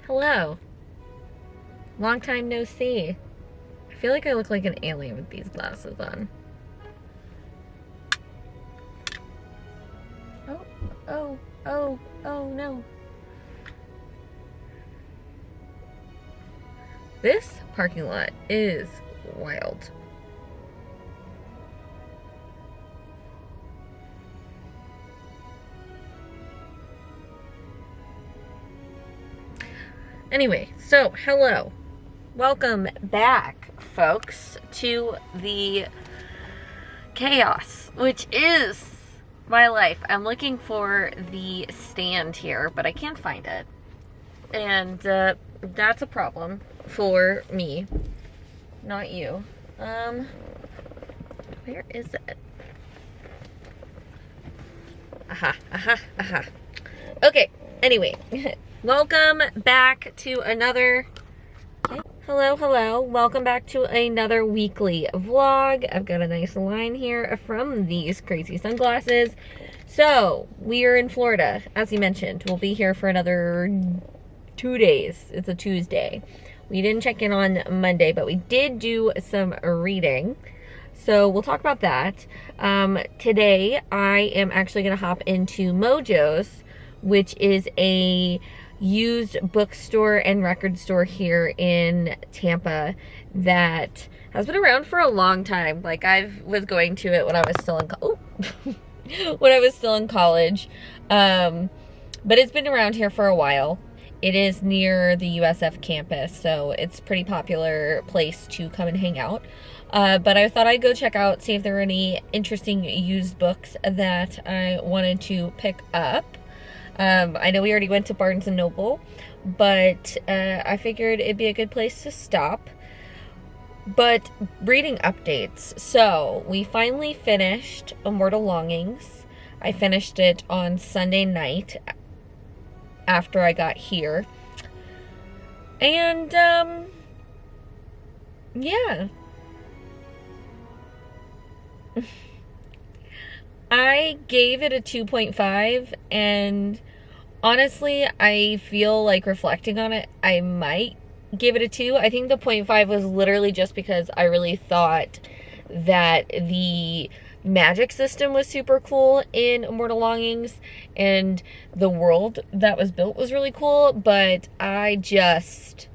Hello. Long time no see. I feel like I look like an alien with these glasses on. Oh no. This parking lot is wild. Anyway, so hello. Welcome back, folks, to the chaos, which is my life. I'm looking for the stand here, but I can't find it. And that's a problem for me, not you. Where is it? Aha. Okay, anyway. Welcome back to another... Hello. Welcome back to another weekly vlog. I've got a nice line here from these crazy sunglasses. So, we are in Florida, as you mentioned. We'll be here for another 2 days. It's a Tuesday. We didn't check in on Monday, but we did do some reading. So, we'll talk about that. Today, I am actually going to hop into Mojo's, which is a used bookstore and record store here in Tampa that has been around for a long time. Like, I was going to it when I was still in college. But it's been around here for a while. It is near the USF campus, so it's a pretty popular place to come and hang out. But I thought I'd go check out, see if there were any interesting used books that I wanted to pick up. I know we already went to Barnes & Noble, but I figured it'd be a good place to stop. But reading updates. So, we finally finished Immortal Longings. I finished it on Sunday night after I got here. And, yeah. I gave it a 2.5, and honestly, I feel like reflecting on it, I might give it a 2. I think the 0.5 was literally just because I really thought that the magic system was super cool in Immortal Longings, and the world that was built was really cool, but I just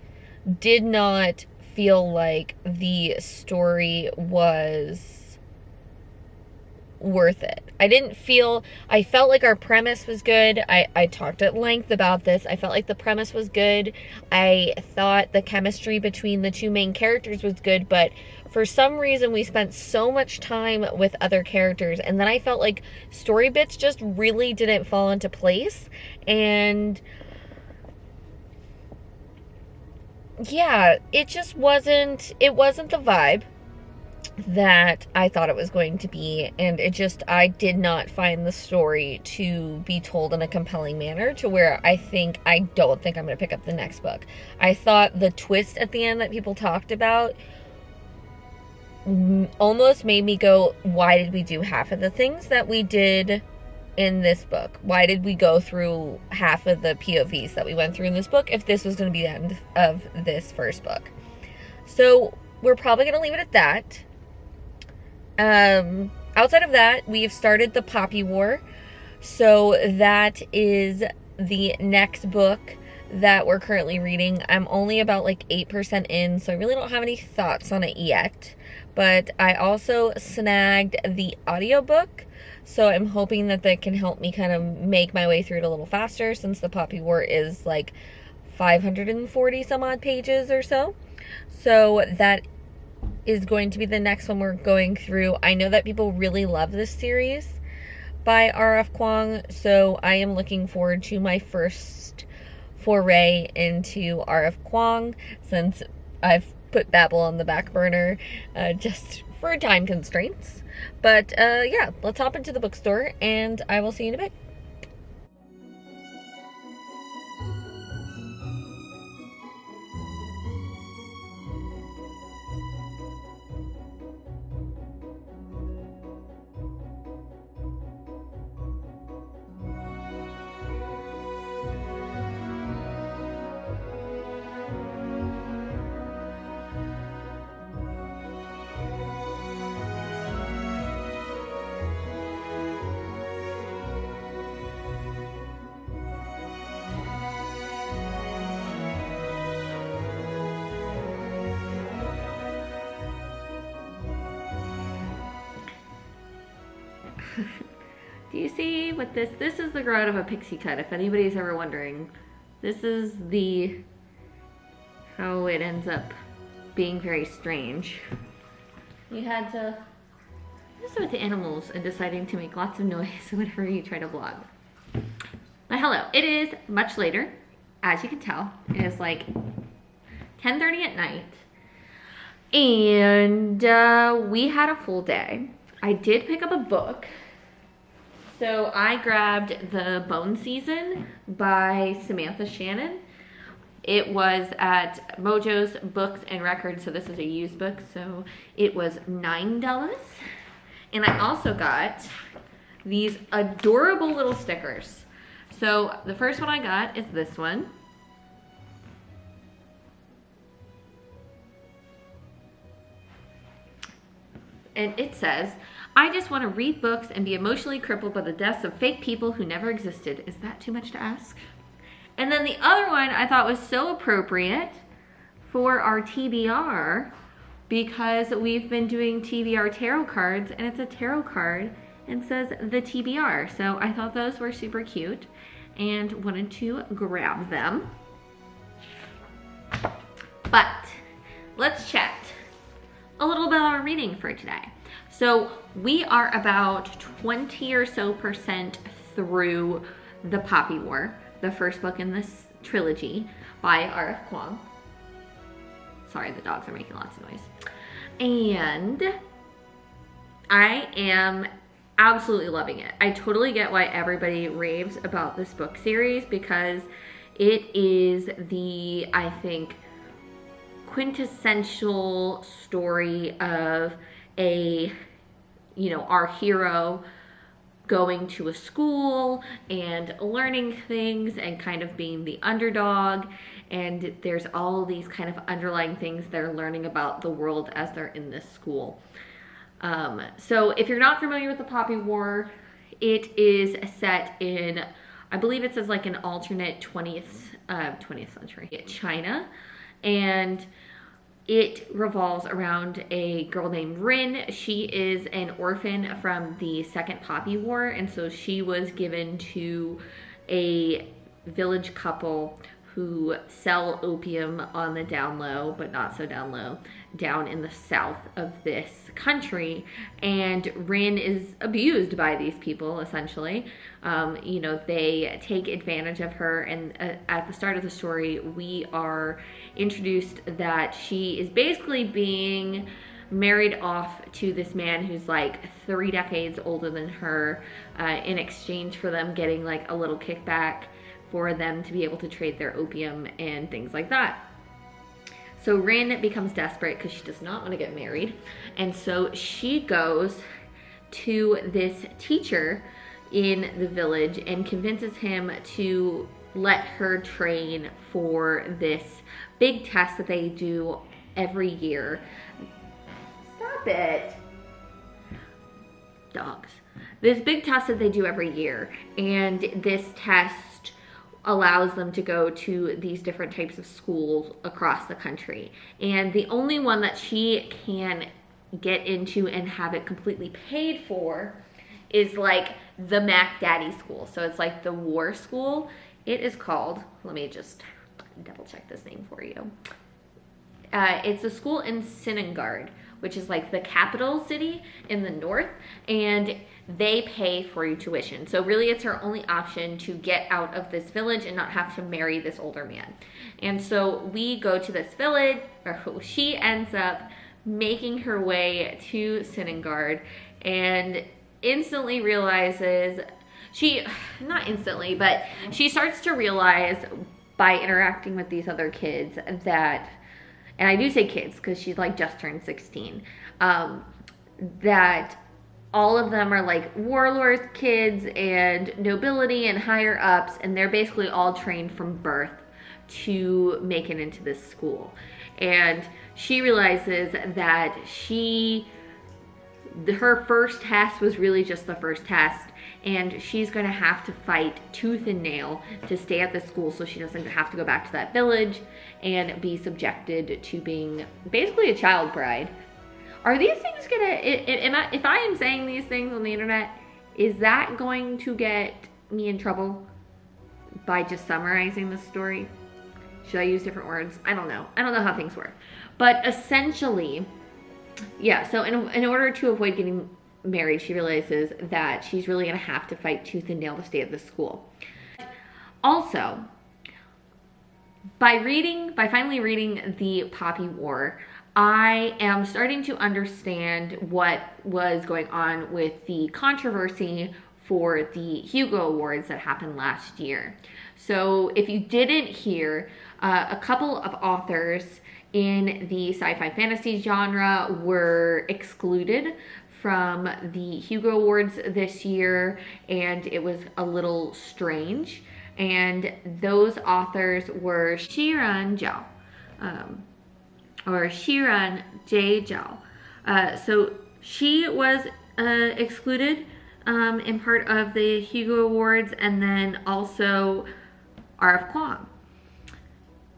did not feel like the story was worth it. I felt like our premise was good. I talked at length about this. I felt like the premise was good. I thought the chemistry between the two main characters was good, but for some reason we spent so much time with other characters, and then I felt like story bits just really didn't fall into place, and yeah, it wasn't the vibe that I thought it was going to be, and I did not find the story to be told in a compelling manner to where I don't think I'm going to pick up the next book. I thought the twist at the end that people talked about almost made me go, why did we do half of the things that we did in this book? Why did we go through half of the POVs that we went through in this book if this was going to be the end of this first book? So we're probably going to leave it at that. Outside of that, we've started the Poppy War. So that is the next book that we're currently reading. I'm only about like 8% in, so I really don't have any thoughts on it yet. But I also snagged the audiobook, so I'm hoping that can help me kind of make my way through it a little faster, since the Poppy War is like 540 some odd pages or so. So that is going to be the next one we're going through. I know that people really love this series by R.F. Kuang, so I am looking forward to my first foray into R.F. Kuang, since I've put Babel on the back burner just for time constraints. But yeah, let's hop into the bookstore, and I will see you in a bit. Do you see what this is the grow out of a pixie cut, if anybody's ever wondering. This is how it ends up being very strange. You had to mess with the animals and deciding to make lots of noise whenever you try to vlog. But hello, it is much later, as you can tell. It is like 10:30 at night. And we had a full day. I did pick up a book. So I grabbed The Bone Season by Samantha Shannon. It was at Mojo's Books and Records, so this is a used book, so it was $9. And I also got these adorable little stickers. So the first one I got is this one. And it says, I just want to read books and be emotionally crippled by the deaths of fake people who never existed. Is that too much to ask? And then the other one I thought was so appropriate for our TBR because we've been doing TBR tarot cards, and it's a tarot card and says the TBR. So I thought those were super cute and wanted to grab them. But let's chat a little bit about our reading for today. So we are about 20 or so % through The Poppy War, the first book in this trilogy by R.F. Kuang. Sorry, the dogs are making lots of noise. And I am absolutely loving it. I totally get why everybody raves about this book series because it is the, I think, quintessential story of our hero going to a school and learning things and kind of being the underdog, and there's all these kind of underlying things they're learning about the world as they're in this school. So if you're not familiar with the Poppy War, it is set in, I believe it says like an alternate 20th century China, and it revolves around a girl named Rin. She is an orphan from the Second Poppy War, and so she was given to a village couple who sell opium on the down low, but not so down low, down in the south of this country. And Rin is abused by these people, essentially. They take advantage of her, and at the start of the story, we are introduced that she is basically being married off to this man who's like 3 decades older than her, in exchange for them getting like a little kickback for them to be able to trade their opium and things like that. So Rin becomes desperate because she does not want to get married, and so she goes to this teacher in the village and convinces him to let her train for this big test that they do every year. Stop it. Dogs. This big test that they do every year, and this test allows them to go to these different types of schools across the country. And the only one that she can get into and have it completely paid for is like the Mac Daddy school. So it's like the war school. It is called, let me just double check this name for you. It's a school in Sinengard, which is like the capital city in the north, and they pay for your tuition. So really it's her only option to get out of this village and not have to marry this older man. And so we go to this village, or she ends up making her way to Sinengard and instantly realizes, not instantly, but she starts to realize by interacting with these other kids that, and I do say kids because she's like just turned 16, that all of them are like warlords kids and nobility and higher ups, and they're basically all trained from birth to make it into this school. And she realizes that her first test was really just the first test, and she's going to have to fight tooth and nail to stay at the school so she doesn't have to go back to that village and be subjected to being basically a child bride. Are these things gonna, if I am saying these things on the internet, Is that going to get me in trouble by just summarizing the story? Should I use different words? I don't know. I don't know how things work. But essentially, yeah, so in order to avoid getting married, she realizes that she's really going to have to fight tooth and nail to stay at this school. Also, by finally reading The Poppy War, I am starting to understand what was going on with the controversy for the Hugo Awards that happened last year. So if you didn't hear, a couple of authors in the sci-fi fantasy genre were excluded from the Hugo Awards this year, and it was a little strange. And those authors were Shiran Zhao, or Shiran J. Zhao. So she was excluded in part of the Hugo Awards, and then also R.F. Kuang.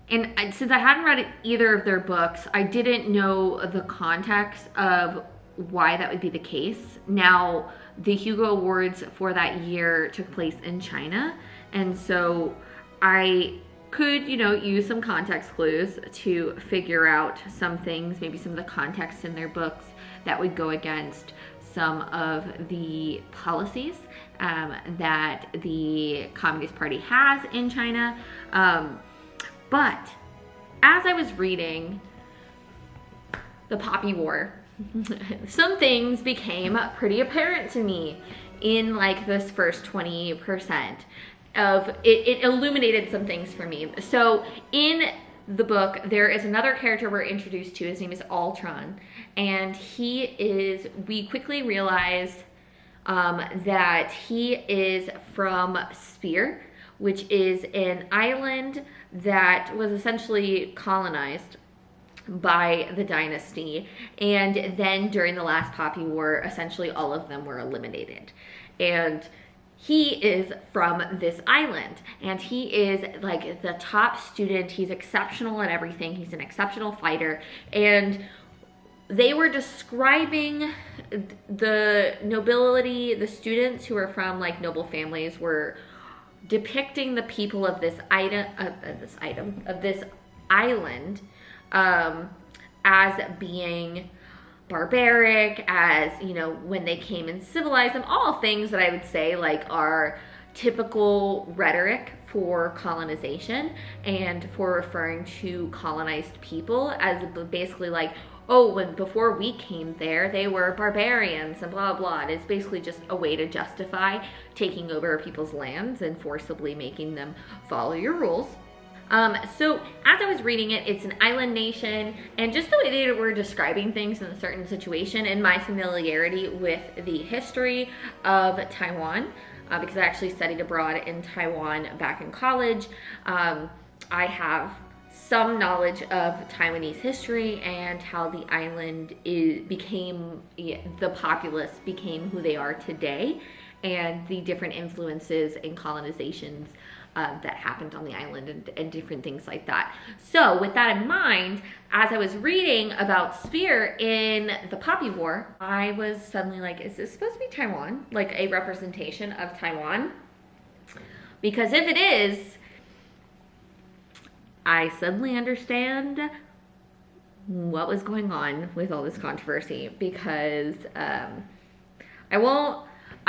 And since I hadn't read either of their books, I didn't know the context of why that would be the case. Now, the Hugo Awards for that year took place in China, and so I could, use some context clues to figure out some things, maybe some of the context in their books that would go against some of the policies that the Communist Party has in China. But as I was reading The Poppy War, some things became pretty apparent to me in like this first 20% of it. It illuminated some things for me. So in the book, there is another character we're introduced to. His name is Altron, and we quickly realize that he is from Spear, which is an island that was essentially colonized by the dynasty, and then during the last Poppy War, essentially all of them were eliminated. And he is from this island, and he is like the top student. He's exceptional at everything. He's an exceptional fighter, and they were describing the nobility, the students who are from like noble families were depicting the people of this island as being barbaric, as when they came and civilized them, all things that I would say like are typical rhetoric for colonization and for referring to colonized people as basically like, oh, before we came there, they were barbarians and blah, blah. And it's basically just a way to justify taking over people's lands and forcibly making them follow your rules. So as I was reading it, it's an island nation, and just the way they were describing things in a certain situation, and my familiarity with the history of Taiwan, because I actually studied abroad in Taiwan back in college, I have some knowledge of Taiwanese history and how the island the populace became who they are today, and the different influences and colonizations that happened on the island and different things like that. So with that in mind, as I was reading about Spear in The Poppy War, I was suddenly like, is this supposed to be Taiwan? Like a representation of Taiwan? Because if it is, I suddenly understand what was going on with all this controversy, because I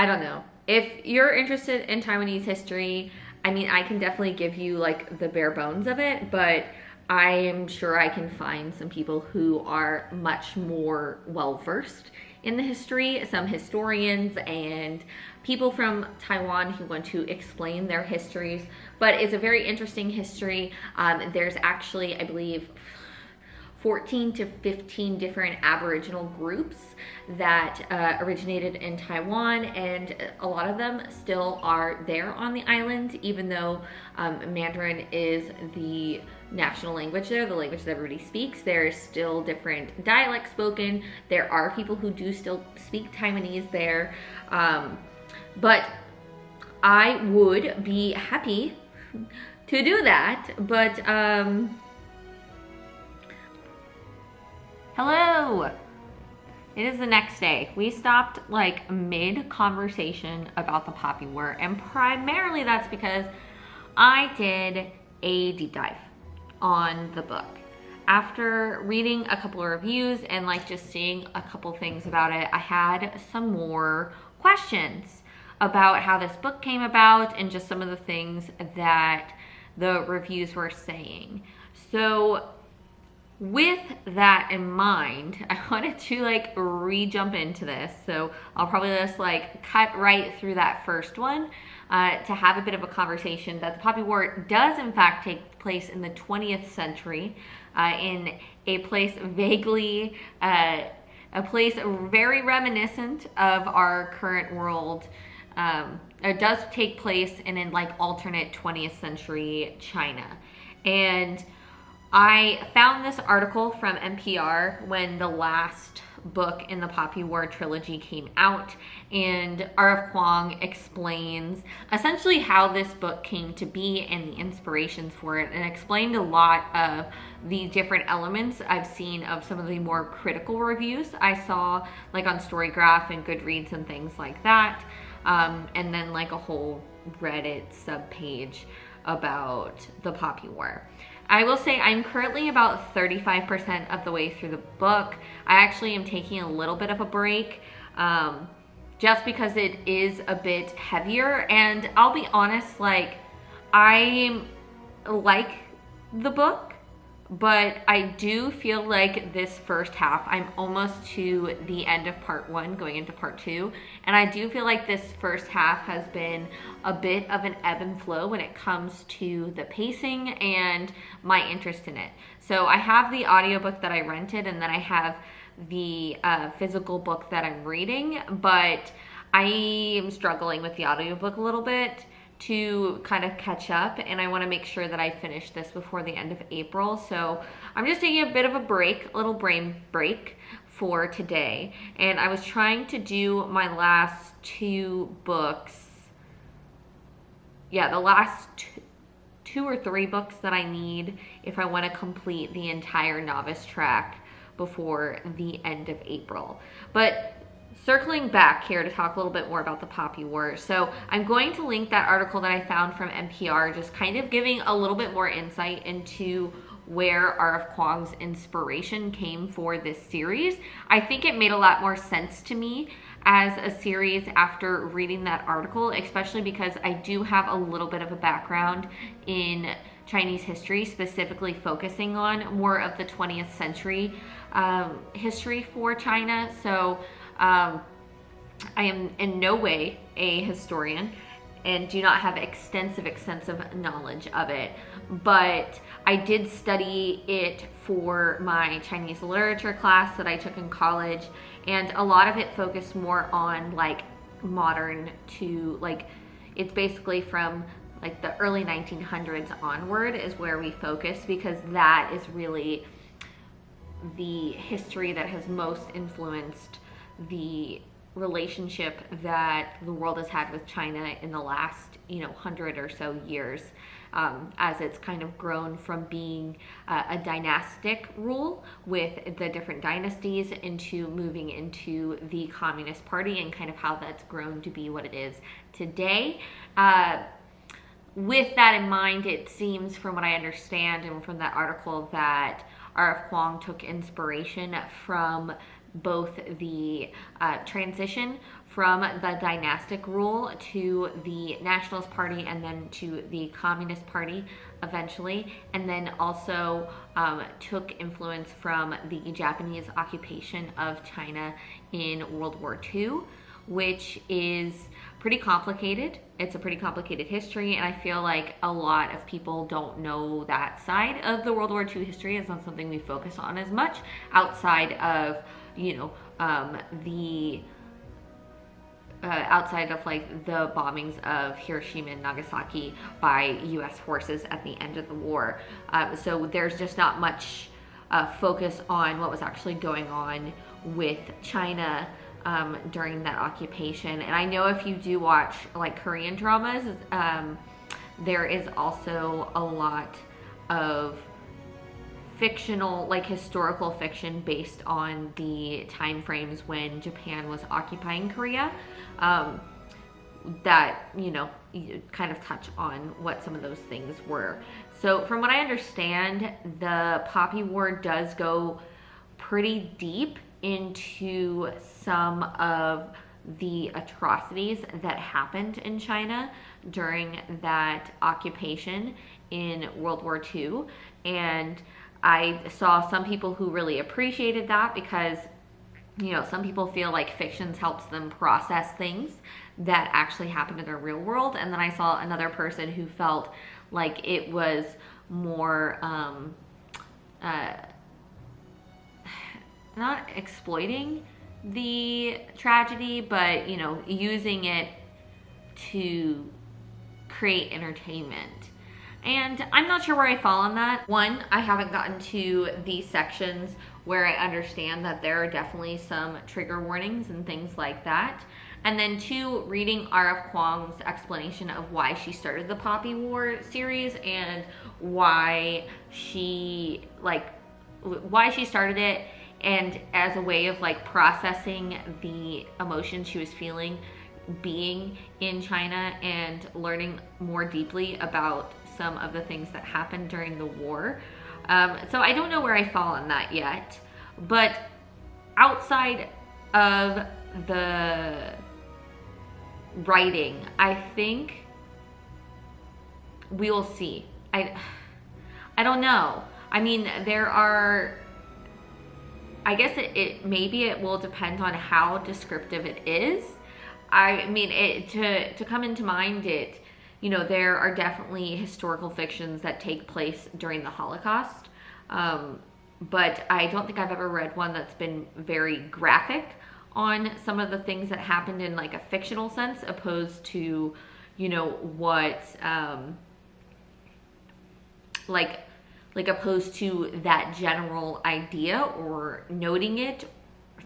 don't know. If you're interested in Taiwanese history, I mean, I can definitely give you like the bare bones of it, but I am sure I can find some people who are much more well-versed in the history, some historians and people from Taiwan who want to explain their histories. But it's a very interesting history. There's actually, I believe, 14 to 15 different Aboriginal groups that originated in Taiwan, and a lot of them still are there on the island, even though Mandarin is the national language there, the language that everybody speaks. There's still different dialects spoken. There are people who do still speak Taiwanese there, but I would be happy to do that. But hello. It is the next day. We stopped like mid-conversation about the Poppy War, and primarily that's because I did a deep dive on the book. After reading a couple of reviews and like just seeing a couple things about it, I had some more questions about how this book came about and just some of the things that the reviews were saying. So with that in mind, I wanted to like re-jump into this. So I'll probably just like cut right through that first one to have a bit of a conversation that the Poppy War does in fact take place in the 20th century in a place vaguely, a place very reminiscent of our current world. It does take place in like alternate 20th century China. And I found this article from NPR when the last book in the Poppy War trilogy came out, and R.F. Kuang explains essentially how this book came to be and the inspirations for it, and explained a lot of the different elements I've seen of some of the more critical reviews I saw like on Storygraph and Goodreads and things like that, and then like a whole Reddit subpage about the Poppy War. I will say I'm currently about 35% of the way through the book. I actually am taking a little bit of a break just because it is a bit heavier. And I'll be honest, like, I like the book, but I do feel like this first half, I'm almost to the end of part 1 going into part 2, and I do feel like this first half has been a bit of an ebb and flow when it comes to the pacing and my interest in it. So I have the audiobook that I rented, and then I have the physical book that I'm reading, but I am struggling with the audiobook a little bit to kind of catch up, and I want to make sure that I finish this before the end of April. So I'm just taking a bit of a break, a little brain break for today. And I was trying to do my last 2 books. Yeah, the last 2 or 3 books that I need if I want to complete the entire novice track before the end of April. But circling back here to talk a little bit more about the Poppy War. So I'm going to link that article that I found from NPR, just kind of giving a little bit more insight into where R.F. Kuang's inspiration came for this series. I think it made a lot more sense to me as a series after reading that article, especially because I do have a little bit of a background in Chinese history, specifically focusing on more of the 20th century history for China. So I am in no way a historian and do not have extensive knowledge of it, but I did study it for my Chinese literature class that I took in college, and a lot of it focused more on like modern to like, it's basically from like the early 1900s onward is where we focus, because that is really the history that has most influenced the relationship that the world has had with China in the last 100 or so years, as it's kind of grown from being a dynastic rule with the different dynasties into moving into the Communist Party, and kind of how that's grown to be what it is today. With that in mind, it seems from what I understand and from that article that R.F. Kuang took inspiration from both the transition from the dynastic rule to the Nationalist Party and then to the Communist Party eventually, and then also took influence from the Japanese occupation of China in World War II, which is pretty complicated. It's a pretty complicated history, and I feel like a lot of people don't know that side of the World War II history. It's not something we focus on as much outside of outside of like the bombings of Hiroshima and Nagasaki by U.S. forces at the end of the war. So there's just not much focus on what was actually going on with China during that occupation. And I know if you do watch like Korean dramas, there is also a lot of fictional, like historical fiction based on the time frames when Japan was occupying Korea, that, you know, you kind of touch on what some of those things were. So from what I understand, the Poppy War does go pretty deep into some of the atrocities that happened in China during that occupation in World War II. And I saw some people who really appreciated that because, you know, some people feel like fictions helps them process things that actually happened in their real world. And then I saw another person who felt like it was more not exploiting the tragedy, but, you know, using it to create entertainment. And I'm not sure where I fall on that. One, I haven't gotten to these sections where I understand that there are definitely some trigger warnings and things like that. And then two, reading R.F. Kuang's explanation of why she started the Poppy War series and why she started it, and as a way of like processing the emotions she was feeling being in China and learning more deeply about some of the things that happened during the war. So I don't know where I fall on that yet, but outside of the writing, I think we will see. I don't know. I mean, there are, I guess maybe it will depend on how descriptive it is. I mean, to come into mind, you know, there are definitely historical fictions that take place during the Holocaust, but I don't think I've ever read one that's been very graphic on some of the things that happened in like a fictional sense, opposed to, you know, what like opposed to that general idea or noting it,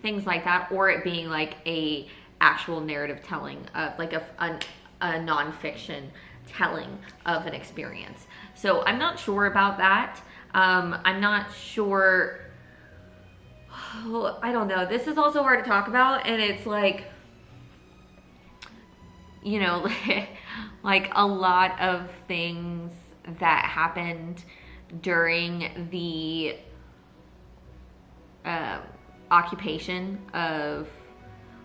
things like that, or it being like a actual narrative telling of like a nonfiction telling of an experience. So I'm not sure about that. I'm not sure. I don't know. This is also hard to talk about, and it's like, you know, like a lot of things that happened during the occupation of,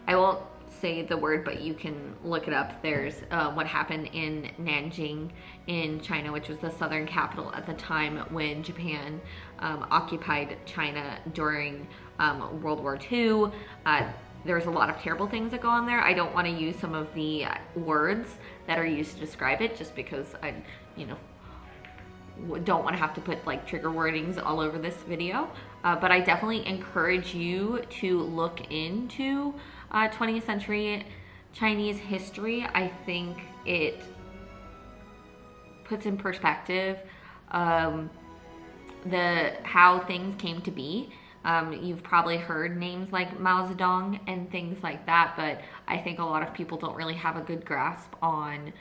I won't say the word, but you can look it up. There's what happened in Nanjing in China, which was the southern capital at the time when Japan occupied China during World War II. There's a lot of terrible things that go on there. I don't want to use some of the words that are used to describe it, just because I, you know, don't want to have to put like trigger warnings all over this video. But I definitely encourage you to look into 20th century Chinese history. I think it puts in perspective how things came to be. You've probably heard names like Mao Zedong and things like that, but I think a lot of people don't really have a good grasp on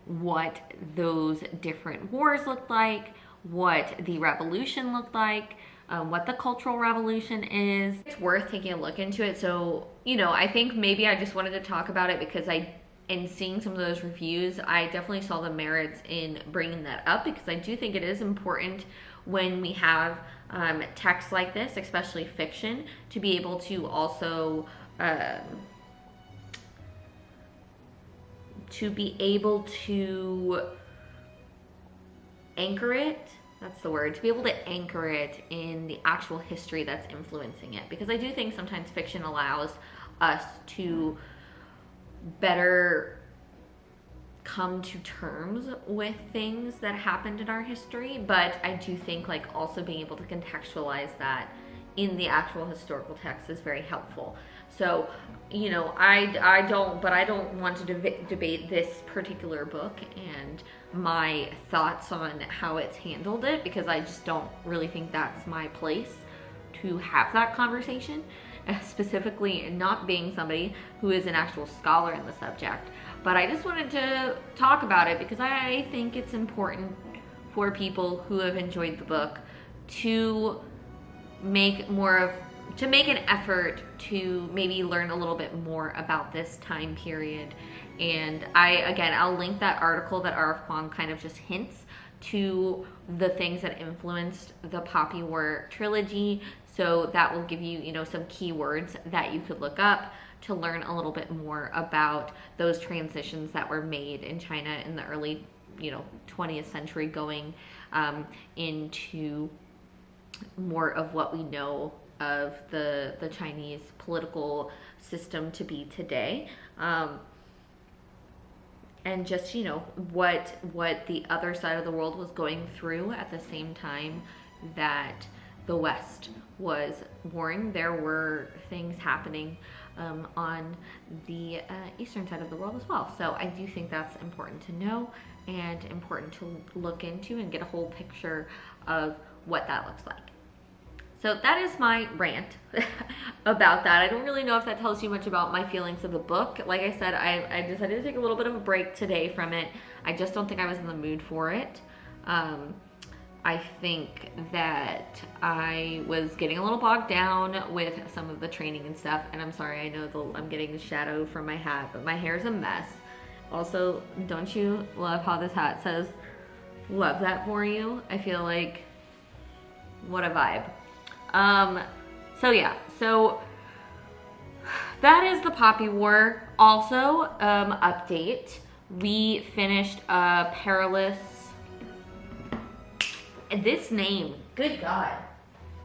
what those different wars looked like, what the revolution looked like, what the Cultural Revolution is. It's worth taking a look into it. So, you know, I think maybe I just wanted to talk about it because in seeing some of those reviews, I definitely saw the merits in bringing that up, because I do think it is important when we have text like this, especially fiction, to be able to also anchor it. That's the word. To be able to anchor it in the actual history that's influencing it. Because I do think sometimes fiction allows us to better come to terms with things that happened in our history. But I do think like also being able to contextualize that in the actual historical text is very helpful. So, you know, I don't want to debate this particular book and my thoughts on how it's handled it, because I just don't really think that's my place to have that conversation, specifically not being somebody who is an actual scholar in the subject. But I just wanted to talk about it because I think it's important for people who have enjoyed the book to make an effort to maybe learn a little bit more about this time period. And I'll link that article that R.F. Kuang kind of just hints to the things that influenced the Poppy War trilogy. So that will give you, some keywords that you could look up to learn a little bit more about those transitions that were made in China in the early, 20th century, going into more of what we know of the Chinese political system to be today. And just, what the other side of the world was going through at the same time that the West was warring. There were things happening on the eastern side of the world as well. So I do think that's important to know and important to look into and get a whole picture of what that looks like. So that is my rant about that. I don't really know if that tells you much about my feelings of the book. Like I said, I decided to take a little bit of a break today from it. I just don't think I was in the mood for it. I think that I was getting a little bogged down with some of the training and stuff. And I'm sorry, I know I'm getting the shadow from my hat, but my hair is a mess. Also, don't you love how this hat says, "Love that for you"? I feel like, what a vibe. So that is the Poppy War. Also, update, we finished Perilous, this name, good God.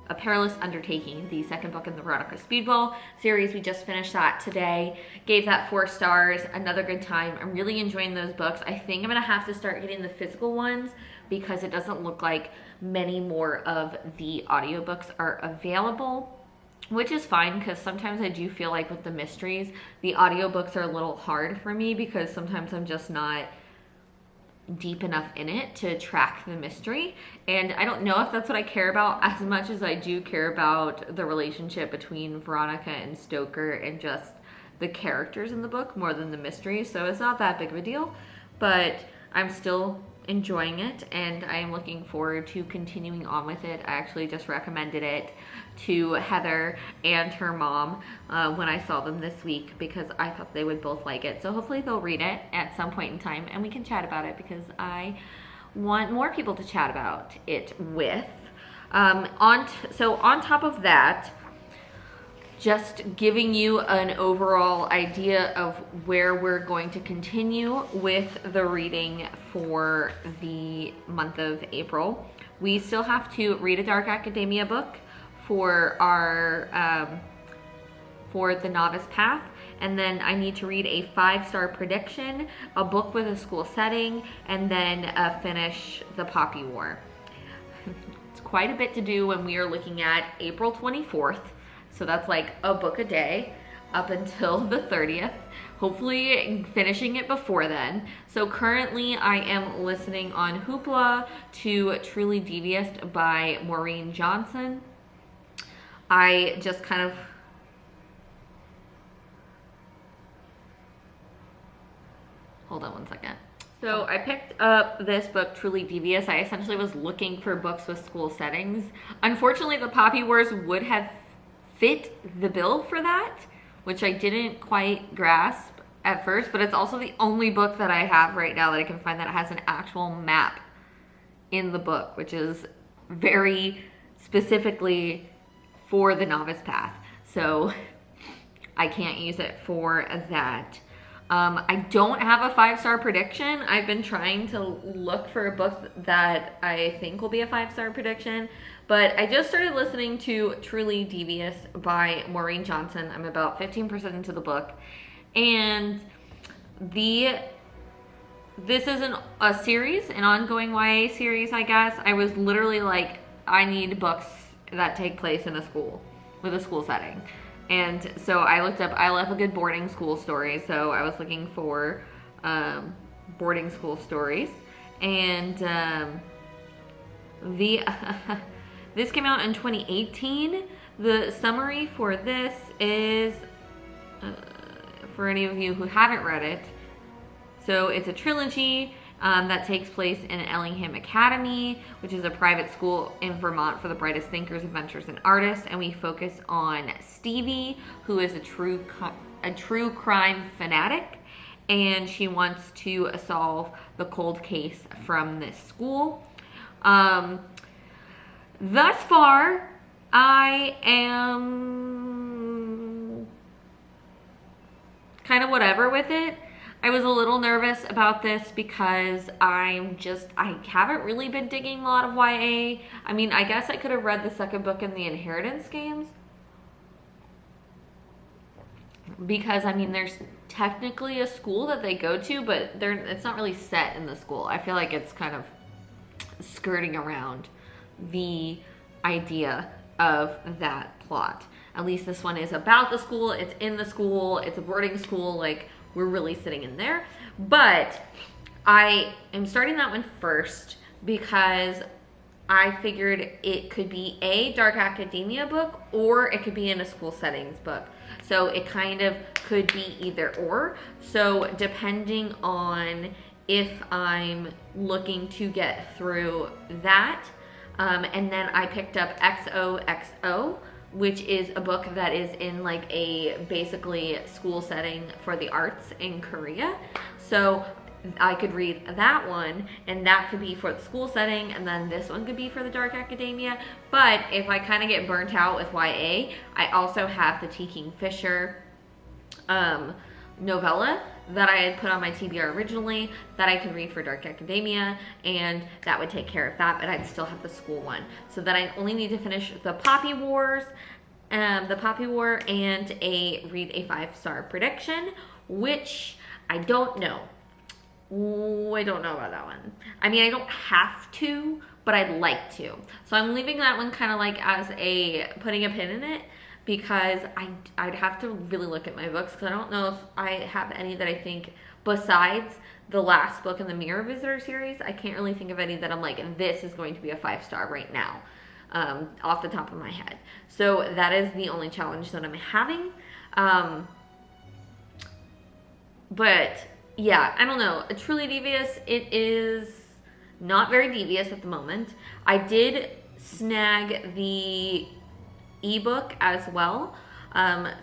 A Perilous Undertaking, the second book in the Veronica Speedball series. We just finished that today. Gave that 4 stars, another good time. I'm really enjoying those books. I think I'm gonna have to start getting the physical ones because it doesn't look like many more of the audiobooks are available, which is fine because sometimes I do feel like with the mysteries, the audiobooks are a little hard for me because sometimes I'm just not deep enough in it to track the mystery. And I don't know if that's what I care about as much as I do care about the relationship between Veronica and Stoker and just the characters in the book more than the mystery. So it's not that big of a deal, but I'm still enjoying it and I am looking forward to continuing on with it. I actually just recommended it to Heather and her mom when I saw them this week because I thought they would both like it. So hopefully they'll read it at some point in time and we can chat about it because I want more people to chat about it with. On top of that, just giving you an overall idea of where we're going to continue with the reading for the month of April. We still have to read a Dark Academia book for our for the Novice Path, and then I need to read a 5-star prediction, a book with a school setting, and then finish the Poppy War. It's quite a bit to do when we are looking at April 24th. So that's like a book a day up until the 30th, hopefully finishing it before then. So currently I am listening on Hoopla to Truly Devious by Maureen Johnson. I just kind of hold on one second. So I picked up this book, Truly Devious. I essentially was looking for books with school settings. Unfortunately, the Poppy Wars would have fit the bill for that, which I didn't quite grasp at first, but it's also the only book that I have right now that I can find that has an actual map in the book, which is very specifically for the Novice Path. So I can't use it for that. I don't have a 5-star prediction. I've been trying to look for a book that I think will be a 5-star prediction, but I just started listening to Truly Devious by Maureen Johnson. I'm about 15% into the book, and this is a series, an ongoing YA series, I guess. I was literally like, I need books that take place in a school, with a school setting. And so I looked up, I love a good boarding school story, so I was looking for boarding school stories. And this came out in 2018. The summary for this is, for any of you who haven't read it, so it's a trilogy, that takes place in Ellingham Academy, which is a private school in Vermont for the brightest thinkers, inventors, and artists. And we focus on Stevie, who is a true crime fanatic, and she wants to solve the cold case from this school. Thus far, I am kind of whatever with it. I was a little nervous about this because I haven't really been digging a lot of YA. I mean, I guess I could have read the second book in the Inheritance games. Because, I mean, there's technically a school that they go to, but it's not really set in the school. I feel like it's kind of skirting around the idea of that plot. At least this one is about the school, it's in the school, it's a boarding school, like, we're really sitting in there. But I am starting that one first because I figured it could be a dark academia book or it could be in a school settings book. So it kind of could be either or. So depending on if I'm looking to get through that, and then I picked up XOXO, which is a book that is in like a basically school setting for the arts in Korea. So I could read that one, and that could be for the school setting, and then this one could be for the dark academia. But if I kind of get burnt out with YA, I also have the T. King Fisher novella that I had put on my TBR originally that I could read for dark academia, and that would take care of that, but I'd still have the school one. So that I only need to finish the Poppy War and read a 5-star prediction, which I don't know. I don't know about that one. I mean, I don't have to, but I'd like to. So I'm leaving that one kind of like as putting a pin in it, because I'd have to really look at my books, because I don't know if I have any that I think, besides the last book in the Mirror Visitor series, I can't really think of any that I'm like, this is going to be a 5-star right now, off the top of my head. So that is the only challenge that I'm having. But yeah, I don't know. Truly Devious, it is not very devious at the moment. I did snag the ebook as well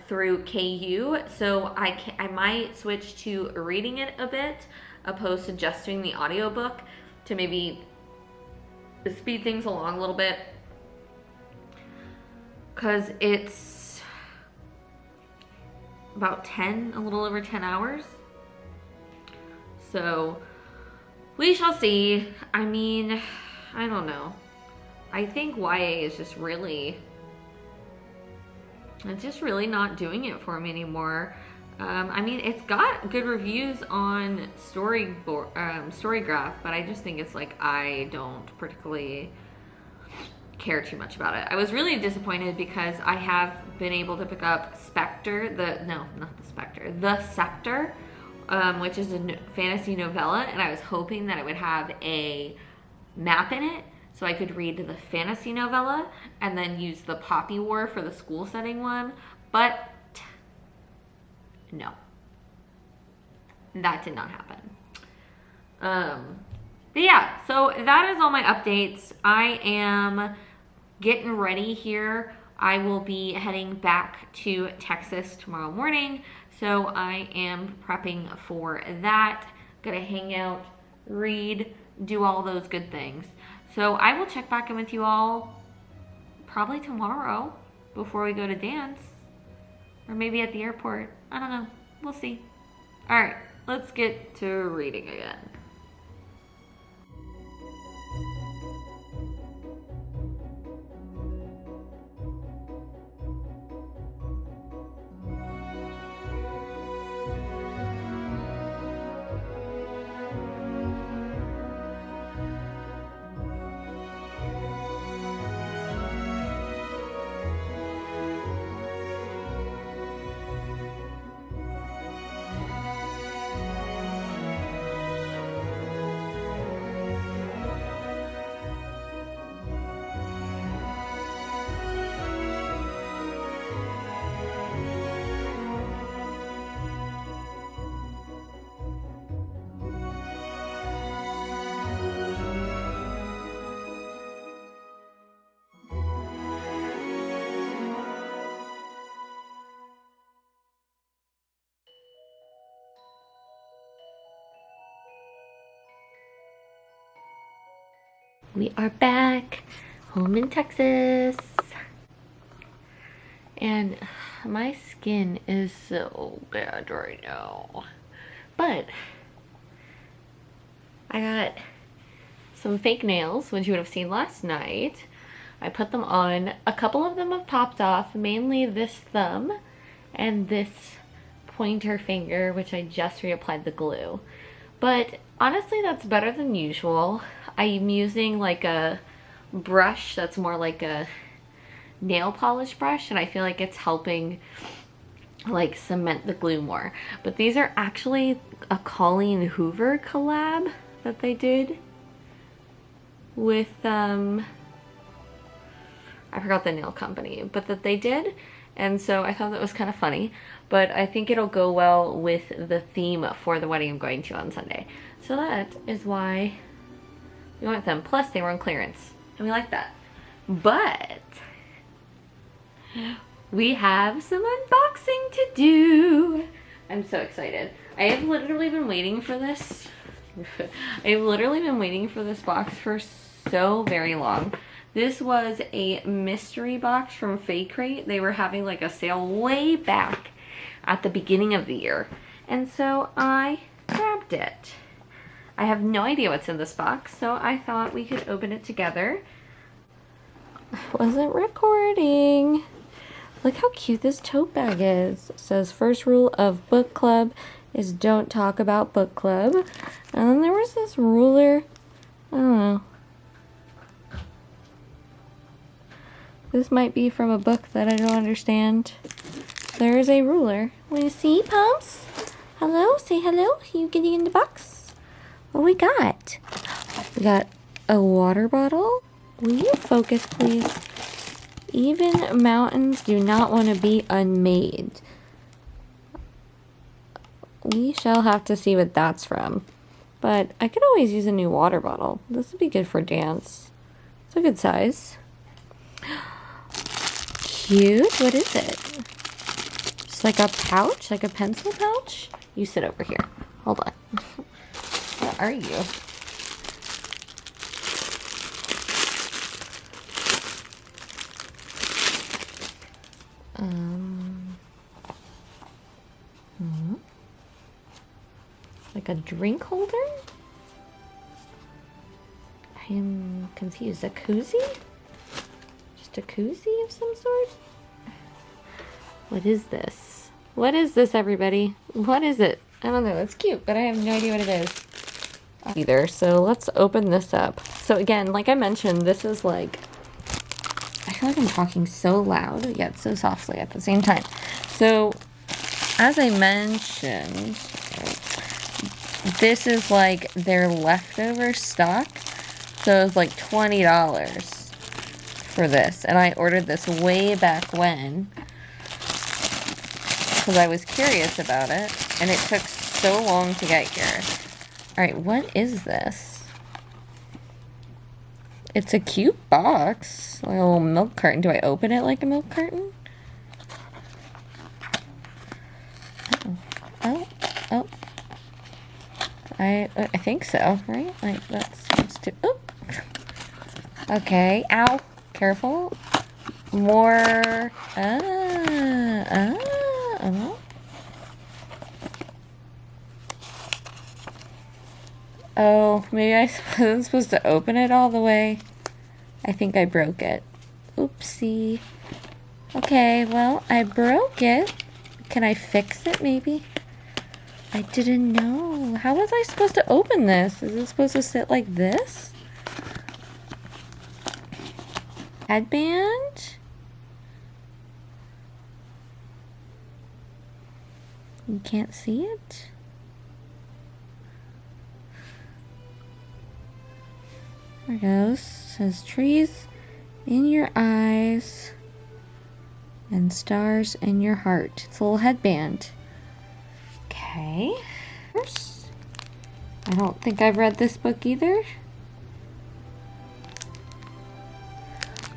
through KU, so I might switch to reading it a bit opposed to just doing the audiobook to maybe speed things along a little bit, because it's about a little over 10 hours. So we shall see. I mean, I don't know. I think YA is just really not doing it for me anymore. I mean, it's got good reviews on Storygraph, but I just think it's like, I don't particularly care too much about it. I was really disappointed because I have been able to pick up The Scepter, which is a fantasy novella, and I was hoping that it would have a map in it, so I could read the fantasy novella and then use the Poppy War for the school setting one, but no, that did not happen. But yeah, so that is all my updates. I am getting ready here. I will be heading back to Texas tomorrow morning, so I am prepping for that. Gonna hang out, read, do all those good things. So I will check back in with you all probably tomorrow before we go to dance, or maybe at the airport. I don't know. We'll see. All right, let's get to reading again. We are back home in Texas. And my skin is so bad right now. But I got some fake nails, which you would have seen last night. I put them on. A couple of them have popped off, mainly this thumb and this pointer finger, which I just reapplied the glue. But honestly, that's better than usual. I'm using like a brush that's more like a nail polish brush, and I feel like it's helping like cement the glue more. But these are actually a Colleen Hoover collab that they did with I forgot the nail company, but that they did. And so I thought that was kind of funny, but I think it'll go well with the theme for the wedding I'm going to on Sunday. So that is why we went with them. Plus they were on clearance and we like that. But we have some unboxing to do. I'm so excited. I have literally been waiting for this. I've literally been waiting for this box for so very long. This was a mystery box from faecrate. They were having like a sale way back at the beginning of the year. And so I grabbed it. I have no idea what's in this box, so I thought we could open it together. I wasn't recording. Look how cute this tote bag is. It says first rule of book club is don't talk about book club. And then there was this ruler. I don't know. This might be from a book that I don't understand. There is a ruler. Want to see, Pumps? Hello? Say hello. Are you getting in the box? What we got? We got a water bottle. Will you focus, please? Even mountains do not want to be unmade. We shall have to see what that's from. But I could always use a new water bottle. This would be good for dance. It's a good size. Cute. What is it? Just like a pouch? Like a pencil pouch? You sit over here. Hold on. What are you? Like a drink holder? I am confused. A koozie? Just a koozie of some sort? What is this? What is this, everybody? What is it? I don't know. It's cute, but I have no idea what it is either. So let's open this up. So again, like I mentioned, this is like, I feel like I'm talking so loud yet so softly at the same time. So as I mentioned, this is like their leftover stock. So it was like $20 for this. And I ordered this way back when, because I was curious about it. And it took so long to get here. Alright, what is this? It's a cute box. Like a little milk carton. Do I open it like a milk carton? Oh. I think so, right? Like, let's do... Oh! Okay, ow. Careful. More... Oh, maybe I wasn't supposed to open it all the way. I think I broke it. Oopsie. Okay, well, I broke it. Can I fix it, maybe? I didn't know. How was I supposed to open this? Is it supposed to sit like this? Headband? You can't see it? There it goes. It says trees in your eyes and stars in your heart. It's a little headband. Okay. I don't think I've read this book either.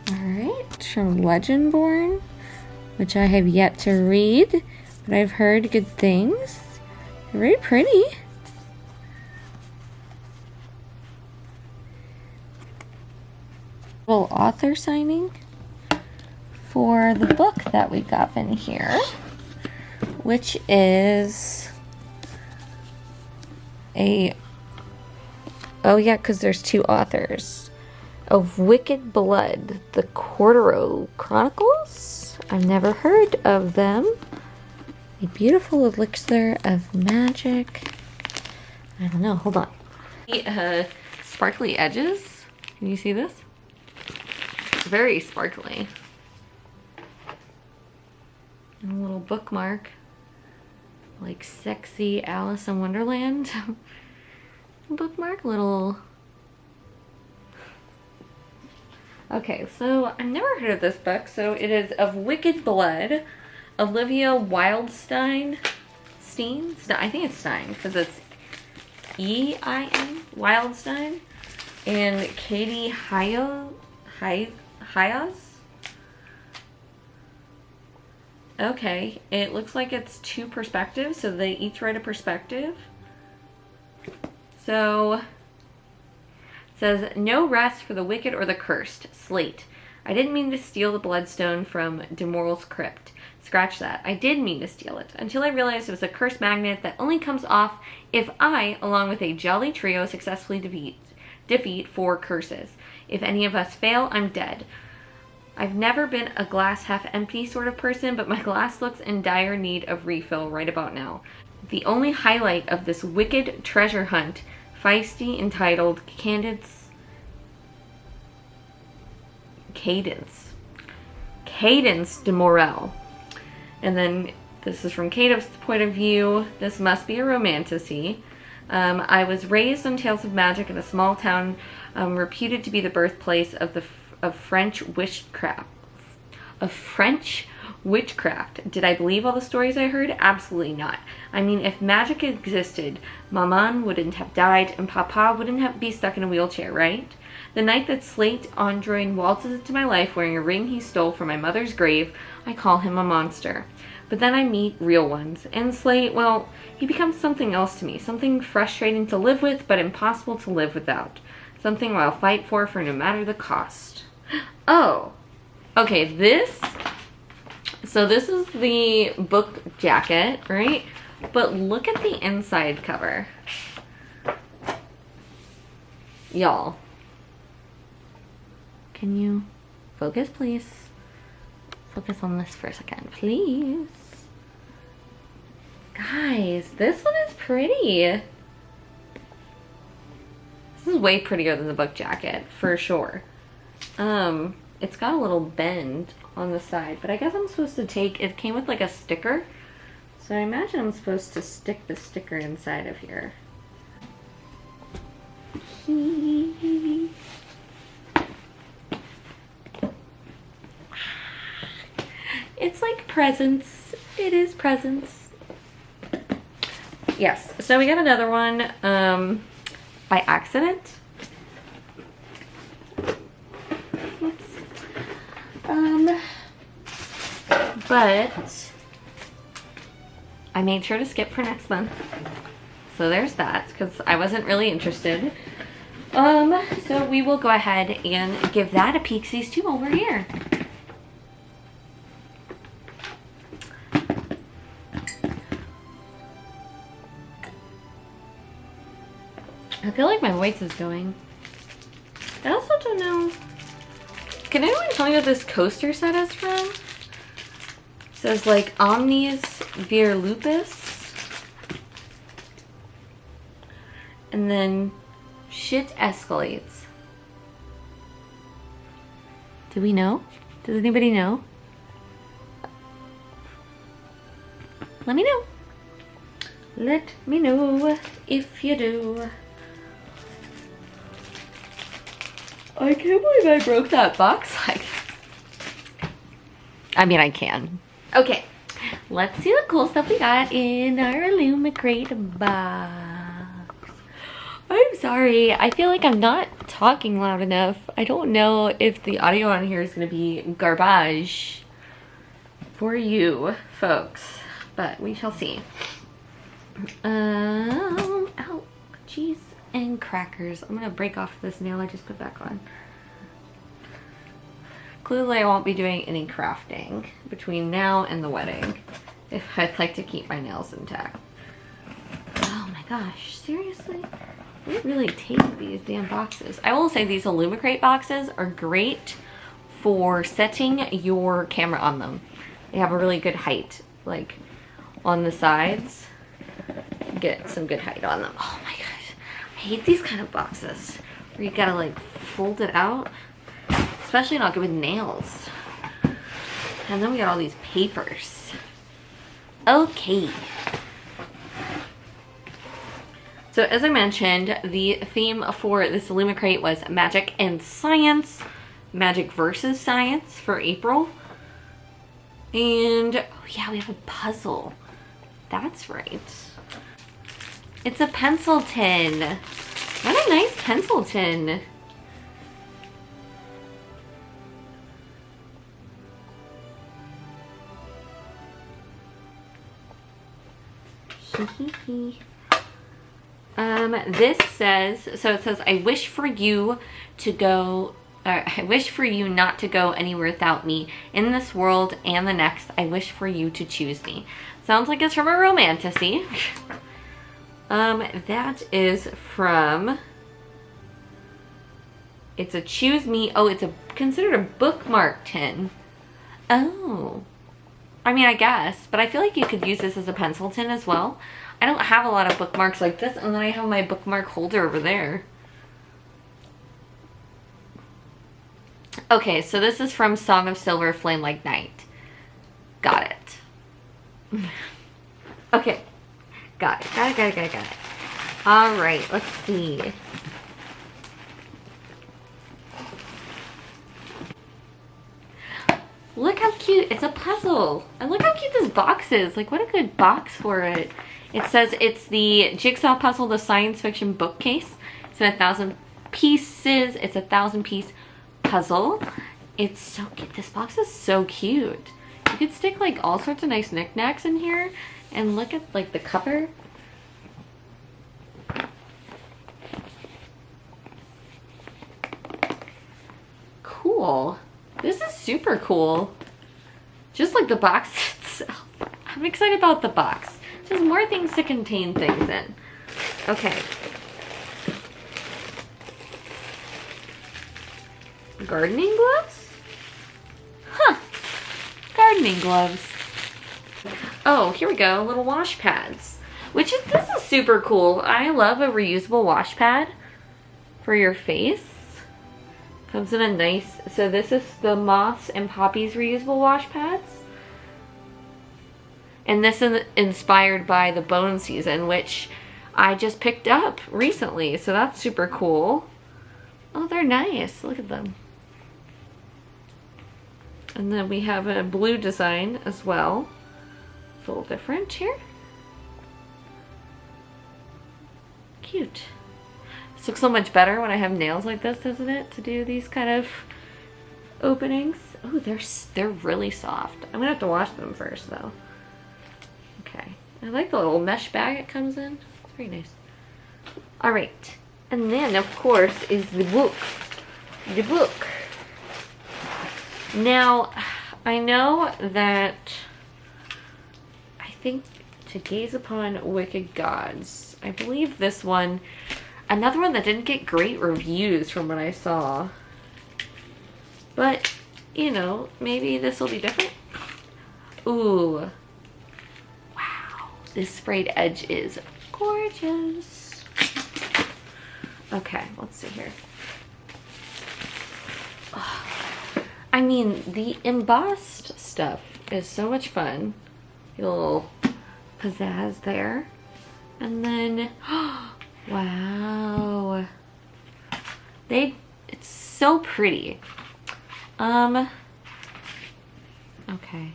Alright, it's from Legendborn, which I have yet to read, but I've heard good things. They're very pretty. Little author signing for the book that we got in here, which is oh yeah, because there's two authors. Of Wicked Blood, the Cordero Chronicles. I've never heard of them. A beautiful elixir of magic. I don't know, hold on. Sparkly edges. Can you see this? Very sparkly. And a little bookmark. Like sexy Alice in Wonderland. Bookmark, little... Okay, so I've never heard of this book. So it is Of Wicked Blood. Olivia Wildstein. I think it's Stein, because it's E-I-N, Wildstein. And Katie Hayas. Okay, it looks like it's two perspectives, so they each write a perspective. So, it says, no rest for the wicked or the cursed. Slate. I didn't mean to steal the bloodstone from Demoral's crypt. Scratch that. I did mean to steal it, until I realized it was a curse magnet that only comes off if I, along with a jolly trio, successfully defeat 4 curses. If any of us fail, I'm dead. I've never been a glass half empty sort of person, but my glass looks in dire need of refill right about now. The only highlight of this wicked treasure hunt, feisty, entitled Cadence de Morel. And then this is from Cade's point of view. This must be a romantasy. I was raised on tales of magic in a small town reputed to be the birthplace of French witchcraft. Did I believe all the stories I heard? Absolutely not. I mean, if magic existed, Maman wouldn't have died and Papa wouldn't be stuck in a wheelchair, right? The night that Slate Androin waltzes into my life wearing a ring he stole from my mother's grave, I call him a monster. But then I meet real ones. And Slate, well, he becomes something else to me. Something frustrating to live with, but impossible to live without. Something I'll fight for no matter the cost. Oh. Okay, so this is the book jacket, right? But look at the inside cover. Y'all. Can you focus, please? Focus on this for a second, please. Guys, this one is pretty. This is way prettier than the book jacket, for sure. It's got a little bend on the side, but I guess I'm supposed to it came with like a sticker. So I imagine I'm supposed to stick the sticker inside of here. It's like presents. It is presents. Yes, so we got another one by accident. Oops. But I made sure to skip for next month. So there's that, because I wasn't really interested. So we will go ahead and give that a peek-sies too over here. I feel like my voice is going. I also don't know. Can anyone tell me what this coaster set is from? It says like Omnis Vir Lupus. And then shit escalates. Do we know? Does anybody know? Let me know. Let me know if you do. I can't believe I broke that box. I mean, I can. Okay, let's see the cool stuff we got in our illumicrate box. I'm sorry. I feel like I'm not talking loud enough. I don't know if the audio on here is going to be garbage for you folks, but we shall see. Oh, cheese and crackers. I'm gonna break off this nail I just put back on. Clearly I won't be doing any crafting between now and the wedding if I'd like to keep my nails intact. Oh my gosh, seriously? We really take these damn boxes. I will say these illumicrate boxes are great for setting your camera on them. They have a really good height, like on the sides. Get some good height on them. Oh my gosh, I hate these kind of boxes where you gotta like fold it out. Especially not good with nails. And then we got all these papers. Okay. So as I mentioned, the theme for this illumicrate was magic and science. Magic versus science for April. And oh yeah, we have a puzzle. That's right. It's a pencil tin. What a nice pencil tin. This says, so it says, I wish for you to go, I wish for you not to go anywhere without me. In this world and the next, I wish for you to choose me. Sounds like it's from a romantasy. That is from, it's a choose me, oh, it's considered a bookmark tin. Oh. I mean, I guess, but I feel like you could use this as a pencil tin as well. I don't have a lot of bookmarks like this, and then I have my bookmark holder over there. Okay, so this is from Song of Silver, Flame Like Night. Got it. Okay. Got it. All right, let's see. Look how cute. It's a puzzle. And look how cute this box is. Like, what a good box for it. It says it's the Jigsaw Puzzle, the science fiction bookcase. It's in 1,000 pieces. It's a 1,000-piece puzzle. It's so cute. This box is so cute. You could stick, like, all sorts of nice knickknacks in here. And look at, like, the cover. Cool. This is super cool. Just like the box itself. I'm excited about the box. Just more things to contain things in. Okay. Gardening gloves? Huh. Gardening gloves. Oh, here we go. Little wash pads. This is super cool. I love a reusable wash pad for your face. Comes in a nice, so this is the Moths and Poppies reusable wash pads. And this is inspired by the bone season, which I just picked up recently. So that's super cool. Oh, they're nice. Look at them. And then we have a blue design as well. It's a little different here. Cute. This looks so much better when I have nails like this, doesn't it? To do these kind of openings. Oh, they're really soft. I'm gonna have to wash them first though. Okay. I like the little mesh bag it comes in. It's very nice. Alright. And then of course is the book. The book. Now, I know that I think to gaze upon wicked gods. I believe this one, another one that didn't get great reviews from what I saw. But, you know, maybe this will be different. Ooh. Wow. This sprayed edge is gorgeous. Okay, let's see here. Oh, I mean, the embossed stuff is so much fun. A little pizzazz there. And then, wow. It's so pretty. Okay.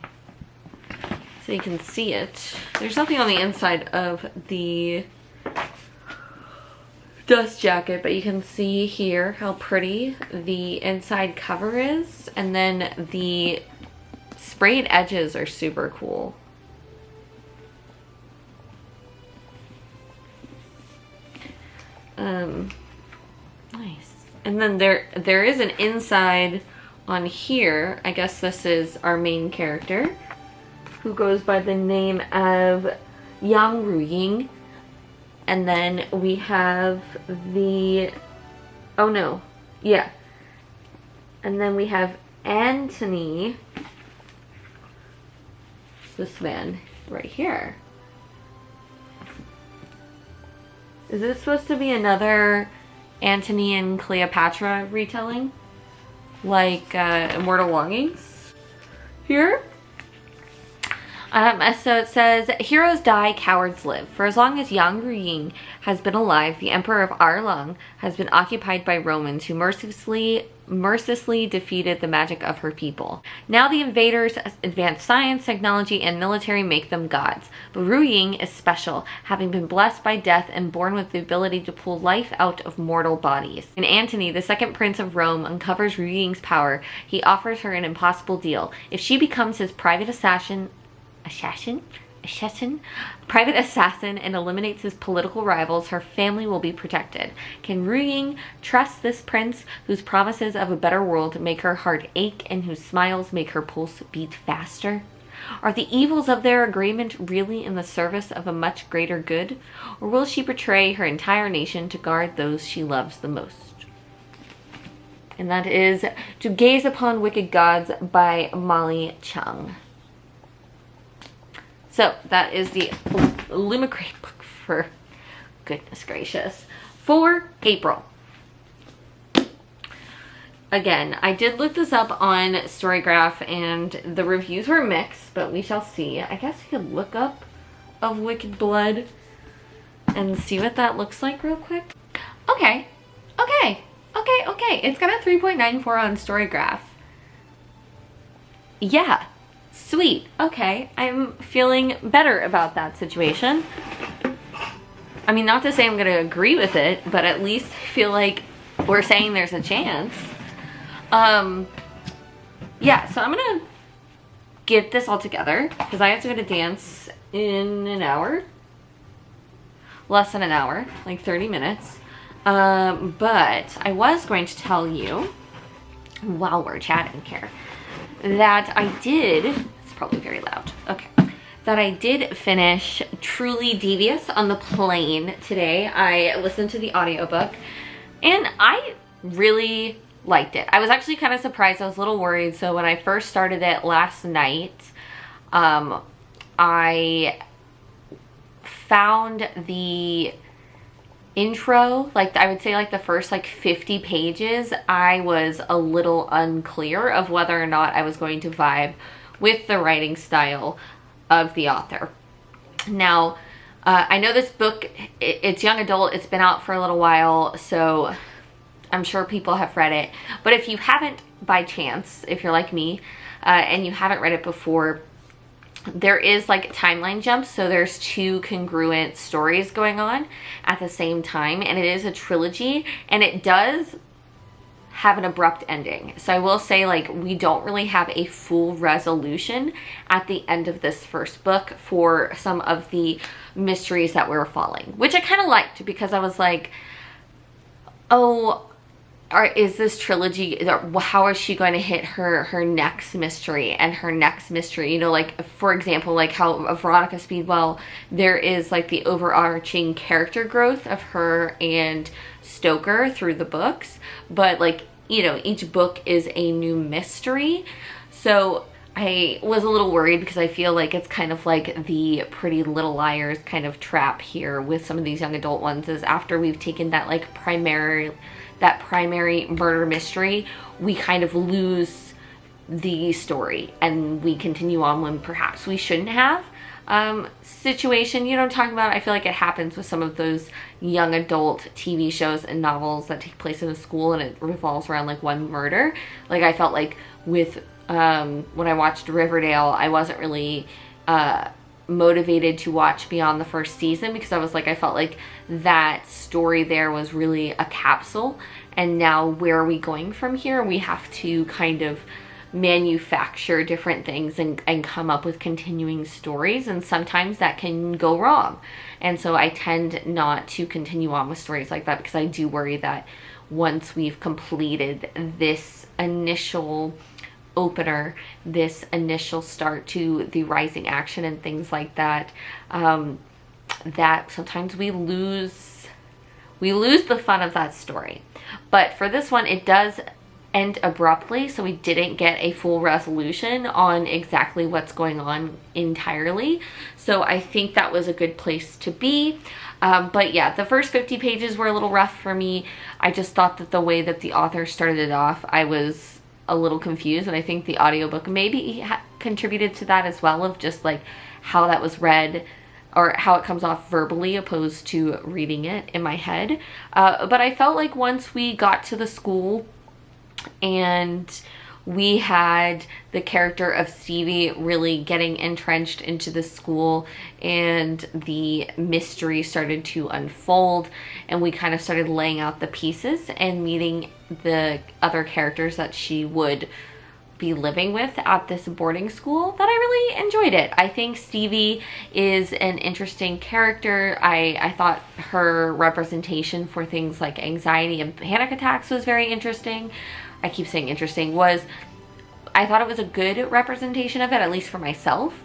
So you can see it. There's nothing on the inside of the dust jacket, but you can see here how pretty the inside cover is. And then the sprayed edges are super cool. Nice. And then there is an inside on here, I guess this is our main character, who goes by the name of Yang Ruying. And then we have the, oh no, yeah. And then we have Anthony, this man right here. Is this supposed to be another Antony and Cleopatra retelling? Like Immortal Longings here? So it says, heroes die, cowards live. For as long as Yang Ruying has been alive, the Emperor of Arlong has been occupied by Romans who mercilessly defeated the magic of her people. Now the invaders advance science, technology, and military make them gods. But Ruying is special, having been blessed by death and born with the ability to pull life out of mortal bodies. When Antony, the second prince of Rome, uncovers Ruying's power, he offers her an impossible deal. If she becomes his private private assassin and eliminates his political rivals, her family will be protected. Can Ruying trust this prince whose promises of a better world make her heart ache and whose smiles make her pulse beat faster? Are the evils of their agreement really in the service of a much greater good? Or will she betray her entire nation to guard those she loves the most? And that is To Gaze Upon Wicked Gods by Molly Chung. So that is the illumicrate book for, goodness gracious, for April. Again, I did look this up on Storygraph and the reviews were mixed, but we shall see. I guess we could look up Of Wicked Blood and see what that looks like real quick. Okay. It's got a 3.94 on Storygraph. Yeah. Sweet. Okay. I'm feeling better about that situation. I mean, not to say I'm going to agree with it, but at least I feel like we're saying there's a chance. Yeah, so I'm going to get this all together because I have to go to dance in an hour. Less than an hour, like 30 minutes. But I was going to tell you, while we're chatting here, that I did, it's probably very loud, okay, that I did finish Truly Devious on the plane today. I listened to the audiobook and I really liked it. I was actually kind of surprised. I was a little worried. So when I first started it last night, I found the intro, like I would say like the first like 50 pages, I was a little unclear of whether or not I was going to vibe with the writing style of the author. Now, I know this book, it's young adult, it's been out for a little while, so I'm sure people have read it. But if you haven't by chance, if you're like me, and you haven't read it before, there is like timeline jumps, so there's two congruent stories going on at the same time, and it is a trilogy, and it does have an abrupt ending. So I will say, like, we don't really have a full resolution at the end of this first book for some of the mysteries that we're following, which I kind of liked because I was like, oh, is this trilogy, how is she going to hit her next mystery and her next mystery? You know, like, for example, like how Veronica Speedwell, there is like the overarching character growth of her and Stoker through the books, but like, you know, each book is a new mystery. So I was a little worried because I feel like it's kind of like the Pretty Little Liars kind of trap here with some of these young adult ones, is after we've taken that like primary murder mystery, we kind of lose the story and we continue on when perhaps we shouldn't have. Situation, you know what I'm talking about? I feel like it happens with some of those young adult TV shows and novels that take place in a school and it revolves around like one murder. Like I felt like with when I watched Riverdale, I wasn't really motivated to watch beyond the first season because I was like, I felt like that story there was really a capsule, and now where are we going from here? We have to kind of manufacture different things and come up with continuing stories, and sometimes that can go wrong. And so I tend not to continue on with stories like that because I do worry that once we've completed this initial opener, this initial start to the rising action and things like that, that sometimes we lose the fun of that story. But for this one, it does end abruptly, so we didn't get a full resolution on exactly what's going on entirely. So I think that was a good place to be. But yeah, the first 50 pages were a little rough for me. I just thought that the way that the author started it off, I was a little confused, and I think the audiobook maybe contributed to that as well, of just like how that was read, or how it comes off verbally opposed to reading it in my head. But I felt like once we got to the school and we had the character of Stevie really getting entrenched into the school, and the mystery started to unfold, and we kind of started laying out the pieces and meeting the other characters that she would be living with at this boarding school, that I really enjoyed it. I think Stevie is an interesting character. I thought her representation for things like anxiety and panic attacks was very interesting. I keep saying interesting. I thought it was a good representation of it, at least for myself.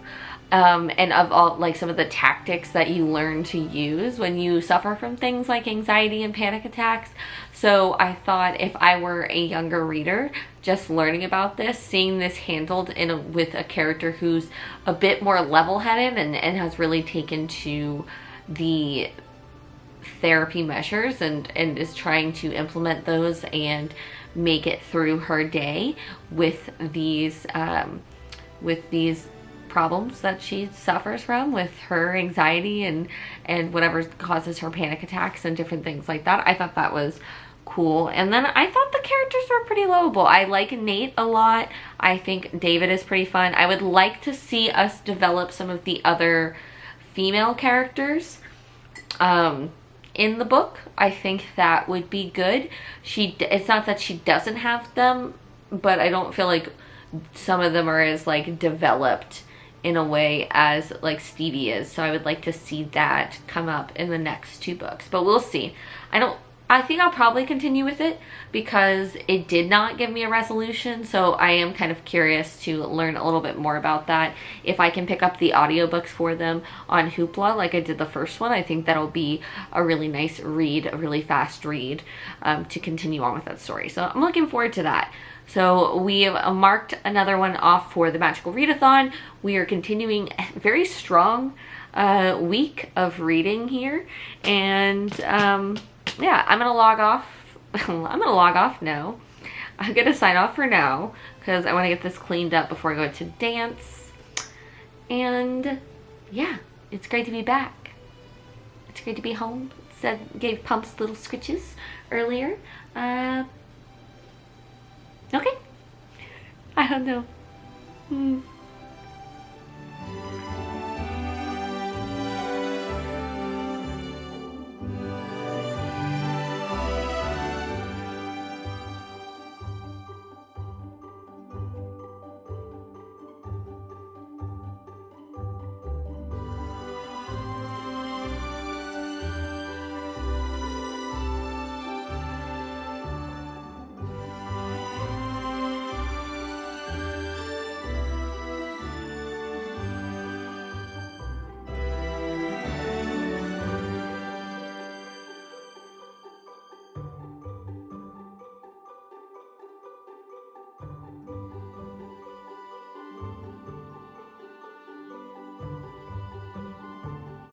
And of all, like, some of the tactics that you learn to use when you suffer from things like anxiety and panic attacks. So I thought if I were a younger reader, just learning about this, seeing this handled with a character who's a bit more level-headed and has really taken to the therapy measures and is trying to implement those and make it through her day with these problems that she suffers from, with her anxiety and whatever causes her panic attacks and different things like that. I thought that was cool. And then I thought the characters were pretty lovable. I like Nate a lot. I think David is pretty fun. I would like to see us develop some of the other female characters in the book. I think that would be good. It's not that she doesn't have them, but I don't feel like some of them are as like developed in a way as like Stevie is. So I would like to see that come up in the next two books, but we'll see. I think I'll probably continue with it because it did not give me a resolution, so I am kind of curious to learn a little bit more about that. If I can pick up the audiobooks for them on Hoopla like I did the first one, I think that'll be a really nice read, a really fast read, to continue on with that story. So I'm looking forward to that. So we have marked another one off for the Magical Readathon. We are continuing a very strong week of reading here, and yeah, I'm gonna log off. I'm gonna log off now. I'm gonna sign off for now because I want to get this cleaned up before I go to dance. And yeah, it's great to be back. It's great to be home. Gave Pumps little scritches earlier. Okay. I don't know.